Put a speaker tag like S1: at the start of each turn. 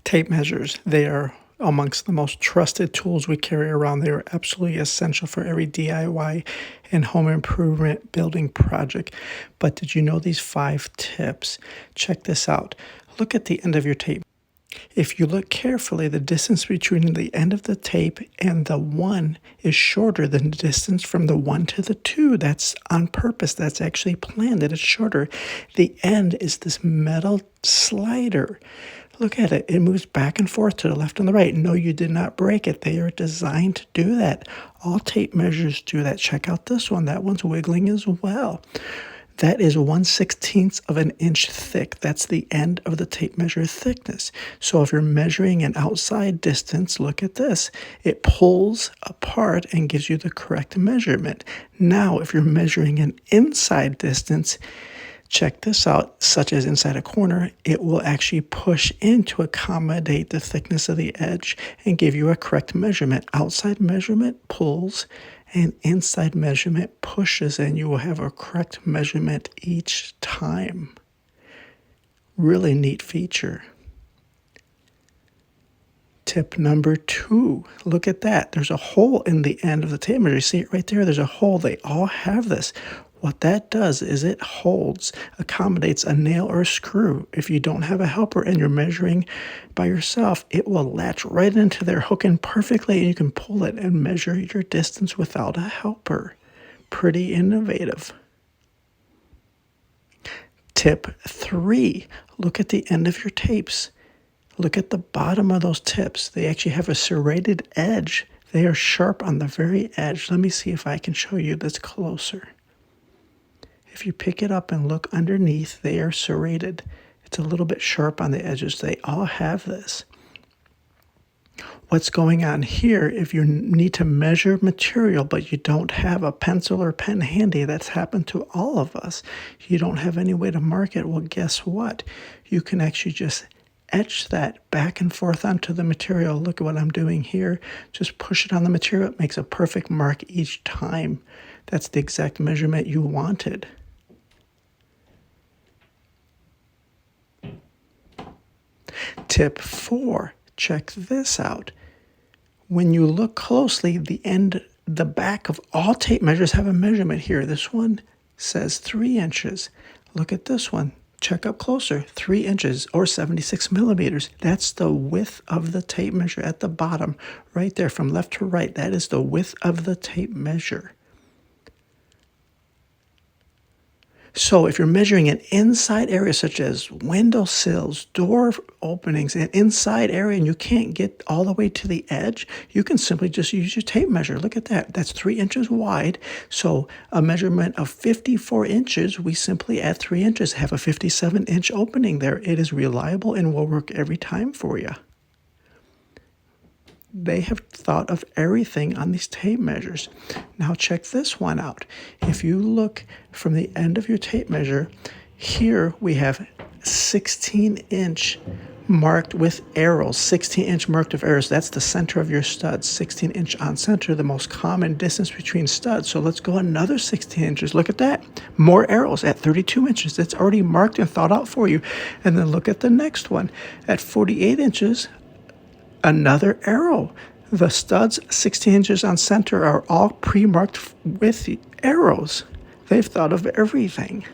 S1: Tape measures, they are amongst the most trusted tools we carry around. They are absolutely essential for every DIY and home improvement building project. But did you know these 5 tips? Check this out. Look at the end of your tape. If you look carefully, the distance between the end of the tape and the 1 is shorter than the distance from the 1 to the 2. That's on purpose. That's actually planned that it's shorter. The end is this metal slider. Look at it. It moves back and forth to the left and the right. No, you did not break it. They are designed to do that. All tape measures do that. Check out this one. That one's wiggling as well. That is 1/16 of an inch thick. That's the end of the tape measure thickness. So if you're measuring an outside distance, look at this. It pulls apart and gives you the correct measurement. Now, if you're measuring an inside distance, check this out, such as inside a corner, it will actually push in to accommodate the thickness of the edge and give you a correct measurement. Outside measurement pulls and inside measurement pushes, and you will have a correct measurement each time. Really neat feature. Tip number 2, look at that. There's a hole in the end of the tape measure. You see it right there? There's a hole. They all have this. What that does is it accommodates a nail or a screw. If you don't have a helper and you're measuring by yourself, it will latch right into there, hook in perfectly, and you can pull it and measure your distance without a helper. Pretty innovative. Tip 3, look at the end of your tapes. Look at the bottom of those tips. They actually have a serrated edge. They are sharp on the very edge. Let me see if I can show you this closer. If you pick it up and look underneath, they are serrated. It's a little bit sharp on the edges. They all have this. What's going on here, if you need to measure material but you don't have a pencil or pen handy, that's happened to all of us. You don't have any way to mark it. Well, guess what? You can actually just etch that back and forth onto the material. Look at what I'm doing here. Just push it on the material. It makes a perfect mark each time. That's the exact measurement you wanted. Tip 4, check this out. When you look closely, the back of all tape measures have a measurement here. This one says 3 inches. Look at this one. Check up closer, 3 inches or 76 millimeters. That's the width of the tape measure at the bottom, right there from left to right. That is the width of the tape measure. So if you're measuring an inside area such as window sills, door openings, an inside area, and you can't get all the way to the edge, you can simply just use your tape measure. Look at that. That's 3 inches wide. So a measurement of 54 inches, we simply add 3 inches, have a 57-inch opening there. It is reliable and will work every time for you. They have thought of everything on these tape measures. Now check this one out. If you look from the end of your tape measure, here we have 16-inch marked with arrows, 16-inch marked with arrows. That's the center of your studs, 16-inch on center, the most common distance between studs. So let's go another 16 inches. Look at that. More arrows at 32 inches. That's already marked and thought out for you. And then look at the next one. At 48 inches, another arrow. The studs, 16 inches on center, are all pre-marked with arrows. They've thought of everything.